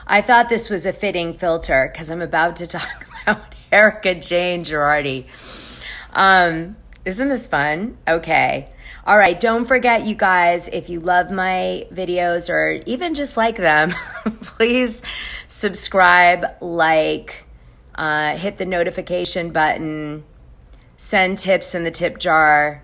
I thought this was a fitting filter because I'm about to talk about Erika Jayne Girardi. Isn't this fun? Okay. All right. Don't forget, you guys, if you love my videos or even just like them, please subscribe, like, hit the notification button, send tips in the tip jar.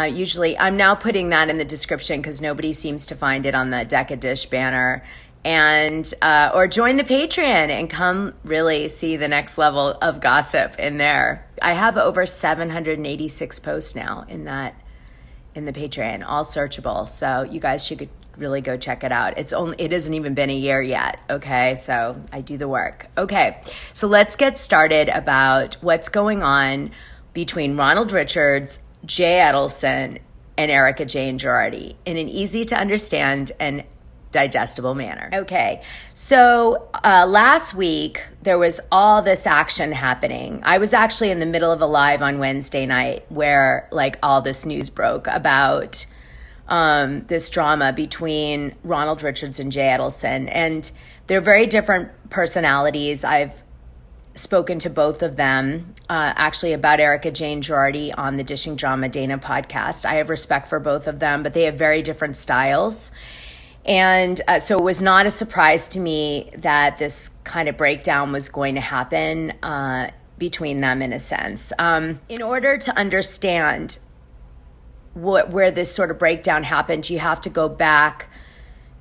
Usually, I'm now putting that in the description because nobody seems to find it on the DecaDish banner. And or join the Patreon and come really see the next level of gossip in there. I have over 786 posts now in the Patreon, all searchable. So you guys should really go check it out. It hasn't even been a year yet. Okay, so I do the work. Okay, so let's get started about what's going on between Ronald Richards, Jay Edelson, and Erika Jayne Girardi in an easy to understand and digestible manner. Okay, so last week there was all this action happening. I was actually in the middle of a live on Wednesday night where like all this news broke about this drama between Ronald Richards and Jay Edelson, and they're very different personalities. I've spoken to both of them actually about Erika Jayne Girardi on the Dishing Drama Dana podcast. I have respect for both of them, but they have very different styles. And so it was not a surprise to me that this kind of breakdown was going to happen between them in a sense. In order to understand where this sort of breakdown happened, you have to go back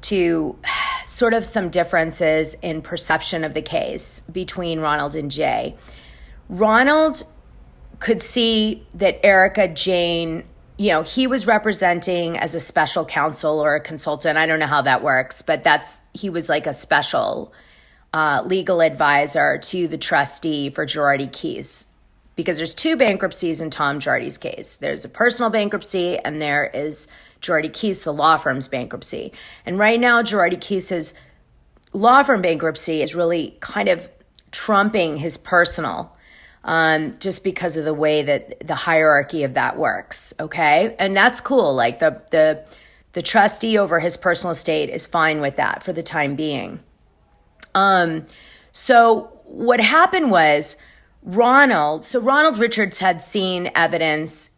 to sort of some differences in perception of the case between Ronald and Jay. Ronald could see that Erika Jayne, he was representing as a special counsel or a consultant. I don't know how that works, but he was like a special legal advisor to the trustee for Girardi Keys, because there's two bankruptcies in Tom Girardi's case. There's a personal bankruptcy and there is Girardi Keys, the law firm's bankruptcy. And right now, Girardi Keys' law firm bankruptcy is really kind of trumping his personal, just because of the way that the hierarchy of that works, okay? And that's cool. Like the trustee over his personal estate is fine with that for the time being. So what happened was Ronald Richards had seen evidence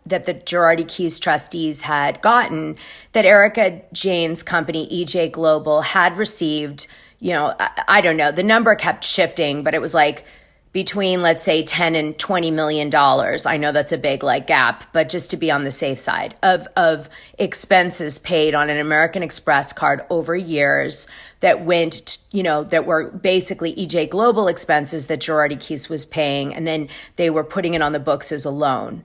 that the Girardi Keys trustees had gotten that Erika Jayne's company, EJ Global, had received, I don't know, the number kept shifting, but it was like between, let's say, $10 and $20 million. I know that's a big gap, but just to be on the safe side of expenses paid on an American Express card over years that went, that were basically EJ Global expenses that Girardi Keys was paying, and then they were putting it on the books as a loan.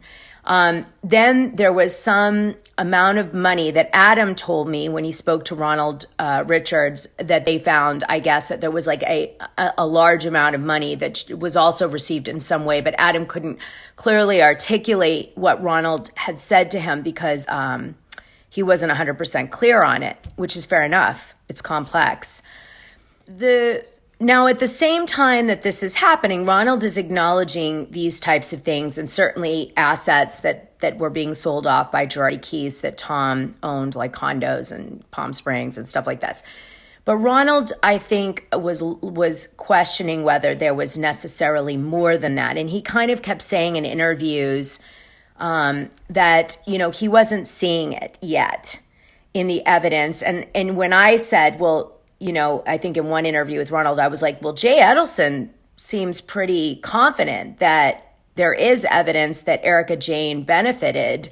Then there was some amount of money that Adam told me when he spoke to Ronald Richards that they found, I guess, that there was like a large amount of money that was also received in some way, but Adam couldn't clearly articulate what Ronald had said to him because he wasn't 100% clear on it, which is fair enough. It's complex. Now, at the same time that this is happening, Ronald is acknowledging these types of things and certainly assets that were being sold off by Girardi Keys that Tom owned, like condos and Palm Springs and stuff like this. But Ronald, I think, was questioning whether there was necessarily more than that. And he kind of kept saying in interviews that, he wasn't seeing it yet in the evidence. And when I said, well, I think in one interview with Ronald, I was like, well, Jay Edelson seems pretty confident that there is evidence that Erika Jayne benefited,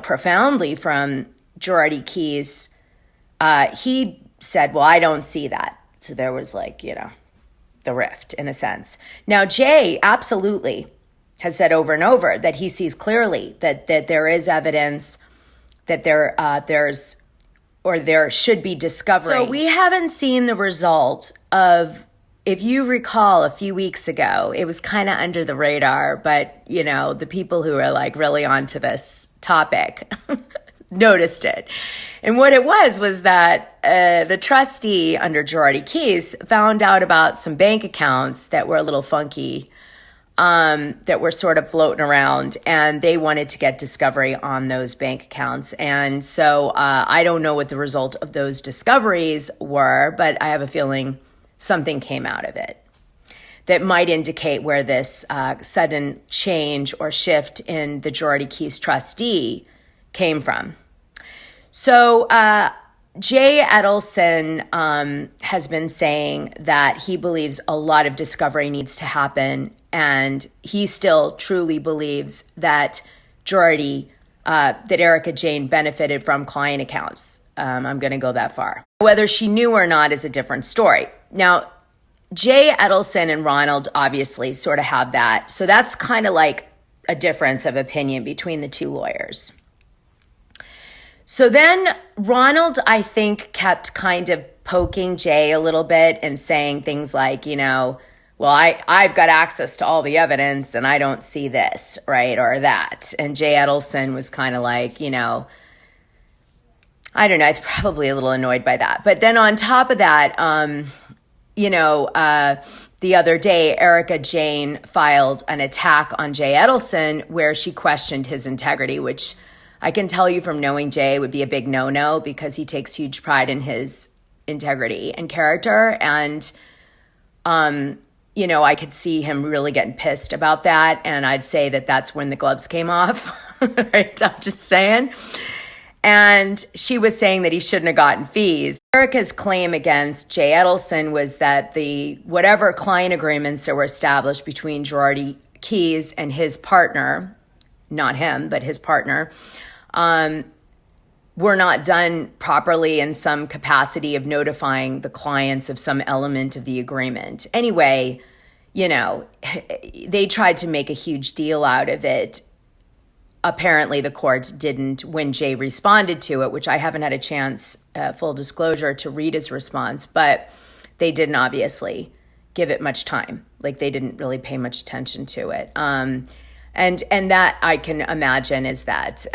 profoundly from Girardi Keys. He said, well, I don't see that. So there was the rift in a sense. Now, Jay absolutely has said over and over that he sees clearly that there is evidence that there should be discovery. So we haven't seen the result of, if you recall a few weeks ago, it was kind of under the radar, but the people who are really onto this topic noticed it. And what it was that the trustee under Girardi Keys found out about some bank accounts that were a little funky, that were sort of floating around, and they wanted to get discovery on those bank accounts. And so I don't know what the result of those discoveries were, but I have a feeling something came out of it that might indicate where this sudden change or shift in the Girardi Keys trustee came from. So Jay Edelson has been saying that he believes a lot of discovery needs to happen, and he still truly believes that that Erika Jayne benefited from client accounts. I'm going to go that far. Whether she knew or not is a different story. Now, Jay Edelson and Ronald obviously sort of have that. So that's kind of like a difference of opinion between the two lawyers. So then Ronald, I think, kept kind of poking Jay a little bit and saying things like, well, I've got access to all the evidence and I don't see this, right, or that. And Jay Edelson was kind of like, I don't know, I'm probably a little annoyed by that. But then on top of that, the other day, Erika Jayne filed an attack on Jay Edelson where she questioned his integrity, which I can tell you from knowing Jay would be a big no-no because he takes huge pride in his integrity and character. And, I could see him really getting pissed about that. And I'd say that that's when the gloves came off. Right? I'm just saying. And she was saying that he shouldn't have gotten fees. Erika's claim against Jay Edelson was that whatever client agreements that were established between Girardi Keys and his partner, not him, but his partner, were not done properly in some capacity of notifying the clients of some element of the agreement. Anyway, they tried to make a huge deal out of it. Apparently, the court didn't when Jay responded to it, which I haven't had a chance, full disclosure, to read his response, but they didn't obviously give it much time. Like, they didn't really pay much attention to it. And that, I can imagine, is that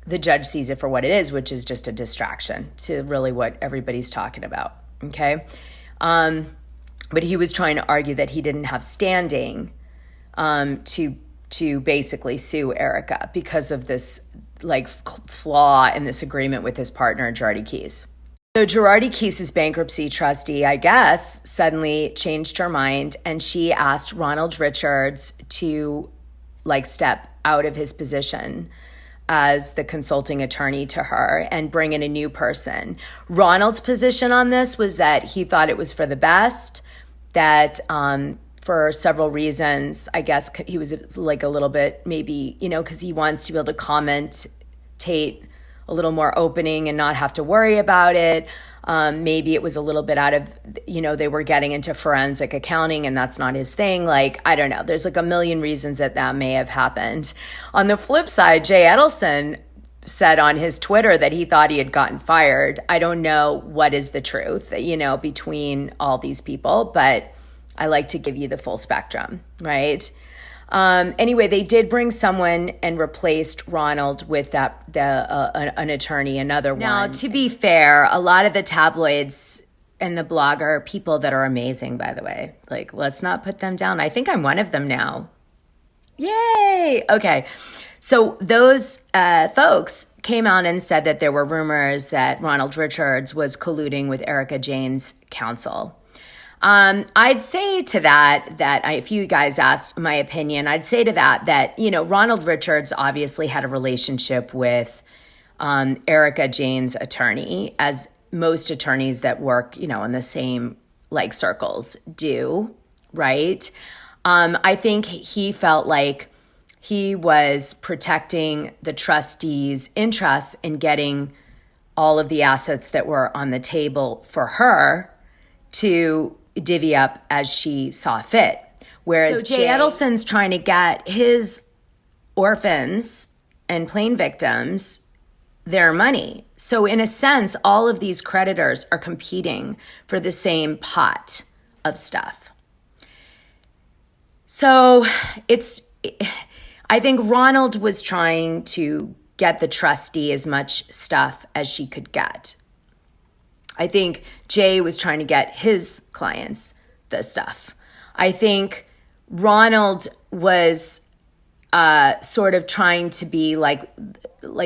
the judge sees it for what it is, which is just a distraction to really what everybody's talking about, okay? But he was trying to argue that he didn't have standing to basically sue Erika because of this flaw in this agreement with his partner, Girardi Keys. So Girardi Keys' bankruptcy trustee, I guess, suddenly changed her mind, and she asked Ronald Richards to step out of his position as the consulting attorney to her and bring in a new person. Ronald's position on this was that he thought it was for the best, that for several reasons, I guess he was a little bit maybe, because he wants to be able to commentate a little more opening and not have to worry about it. Maybe it was a little bit out of, they were getting into forensic accounting and that's not his thing. I don't know. There's a million reasons that may have happened. On the flip side, Jay Edelson said on his Twitter that he thought he had gotten fired. I don't know what is the truth, between all these people, but I like to give you the full spectrum, right? Anyway, they did bring someone and replaced Ronald with an attorney, another one. Now, to be fair, a lot of the tabloids and the blogger people that are amazing, by the way, let's not put them down. I think I'm one of them now. Yay! Okay. So those folks came out and said that there were rumors that Ronald Richards was colluding with Erika Jayne's counsel. I'd say to that if you guys asked my opinion, I'd say to that, Ronald Richards obviously had a relationship with Erika Jayne's attorney, as most attorneys that work, in the same circles do, right? I think he felt like he was protecting the trustee's interests in getting all of the assets that were on the table for her to divvy up as she saw fit. Whereas Jay Edelson's trying to get his orphans and plain victims their money. So in a sense, all of these creditors are competing for the same pot of stuff. So I think Ronald was trying to get the trustee as much stuff as she could get. I think Jay was trying to get his clients the stuff. I think Ronald was sort of trying to be like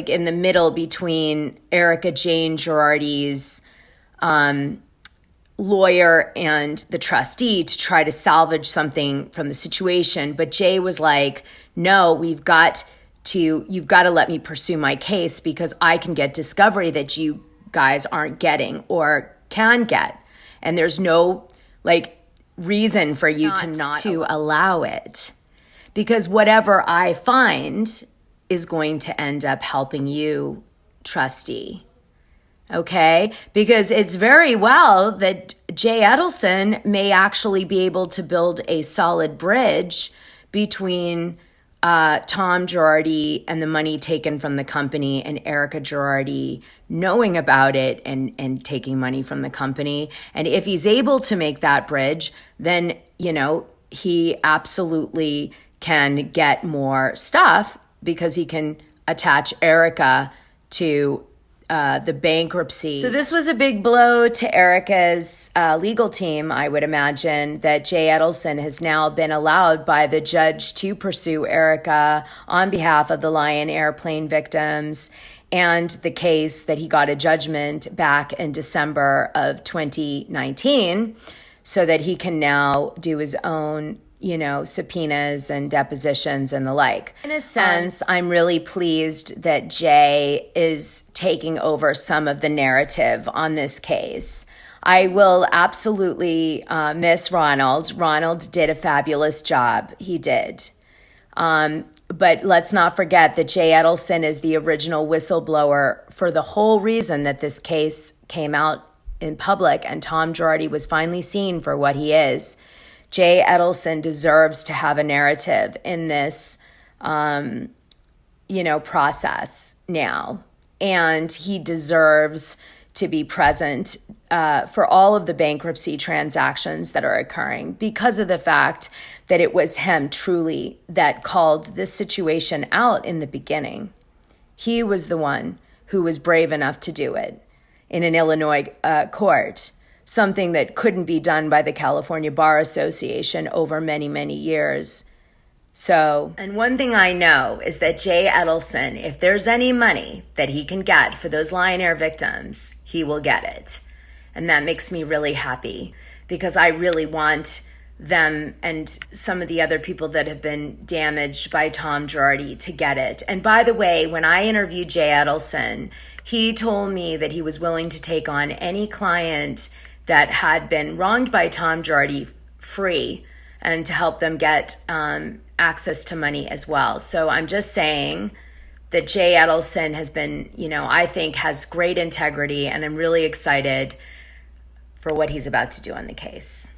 in the middle between Erika Jayne Girardi's lawyer and the trustee to try to salvage something from the situation. But Jay was like, no, you've got to let me pursue my case because I can get discovery that you guys aren't getting or can get. And there's no reason for you to allow it, because whatever I find is going to end up helping you, trustee. Okay? Because it's very well that Jay Edelson may actually be able to build a solid bridge between Tom Girardi and the money taken from the company and Erika Girardi knowing about it and taking money from the company. And if he's able to make that bridge, then, he absolutely can get more stuff because he can attach Erika to the bankruptcy. So this was a big blow to Erika's legal team, I would imagine, that Jay Edelson has now been allowed by the judge to pursue Erika on behalf of the Lion Airplane victims, and the case that he got a judgment back in December of 2019, so that he can now do his own subpoenas and depositions and the like. In a sense, I'm really pleased that Jay is taking over some of the narrative on this case. I will absolutely miss Ronald. Ronald did a fabulous job. He did. But let's not forget that Jay Edelson is the original whistleblower for the whole reason that this case came out in public and Tom Girardi was finally seen for what he is. Jay Edelson deserves to have a narrative in this, process now. And he deserves to be present for all of the bankruptcy transactions that are occurring because of the fact that it was him truly that called this situation out in the beginning. He was the one who was brave enough to do it in an Illinois court. Something that couldn't be done by the California Bar Association over many, many years. So, and one thing I know is that Jay Edelson, if there's any money that he can get for those Lion Air victims, he will get it. And that makes me really happy because I really want them and some of the other people that have been damaged by Tom Girardi to get it. And by the way, when I interviewed Jay Edelson, he told me that he was willing to take on any client that had been wronged by Tom Girardi free and to help them get access to money as well. So I'm just saying that Jay Edelson has been, I think has great integrity, and I'm really excited for what he's about to do on the case.